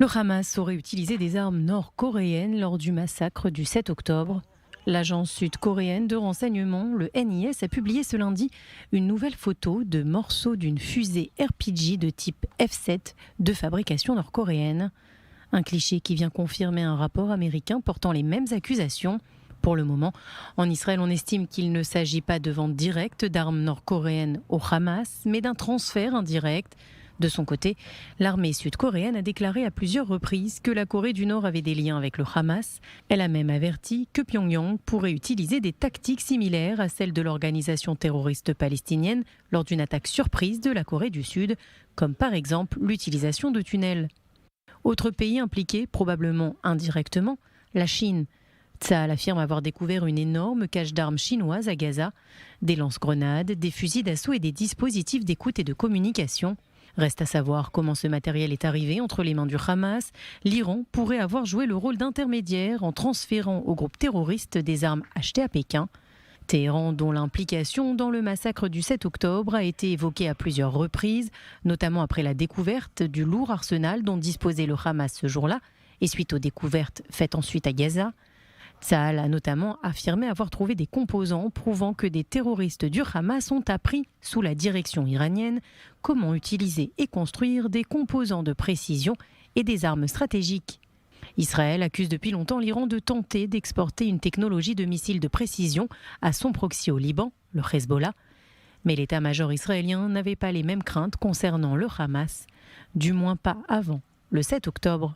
Le Hamas aurait utilisé des armes nord-coréennes lors du massacre du 7 octobre. L'agence sud-coréenne de renseignement, le NIS, a publié ce lundi une nouvelle photo de morceaux d'une fusée RPG de type F-7 de fabrication nord-coréenne. Un cliché qui vient confirmer un rapport américain portant les mêmes accusations. Pour le moment, en Israël, on estime qu'il ne s'agit pas de vente directe d'armes nord-coréennes au Hamas, mais d'un transfert indirect. De son côté, l'armée sud-coréenne a déclaré à plusieurs reprises que la Corée du Nord avait des liens avec le Hamas. Elle a même averti que Pyongyang pourrait utiliser des tactiques similaires à celles de l'organisation terroriste palestinienne lors d'une attaque surprise de la Corée du Sud, comme par exemple l'utilisation de tunnels. Autre pays impliqué, probablement indirectement, la Chine. Tsahal affirme avoir découvert une énorme cache d'armes chinoise à Gaza, des lance-grenades, des fusils d'assaut et des dispositifs d'écoute et de communication. Reste à savoir comment ce matériel est arrivé entre les mains du Hamas. L'Iran pourrait avoir joué le rôle d'intermédiaire en transférant au groupe terroriste des armes achetées à Pékin. Téhéran, dont l'implication dans le massacre du 7 octobre a été évoquée à plusieurs reprises, notamment après la découverte du lourd arsenal dont disposait le Hamas ce jour-là, et suite aux découvertes faites ensuite à Gaza. Tsahal a notamment affirmé avoir trouvé des composants prouvant que des terroristes du Hamas ont appris, sous la direction iranienne, comment utiliser et construire des composants de précision et des armes stratégiques. Israël accuse depuis longtemps l'Iran de tenter d'exporter une technologie de missiles de précision à son proxy au Liban, le Hezbollah. Mais l'état-major israélien n'avait pas les mêmes craintes concernant le Hamas, du moins pas avant le 7 octobre.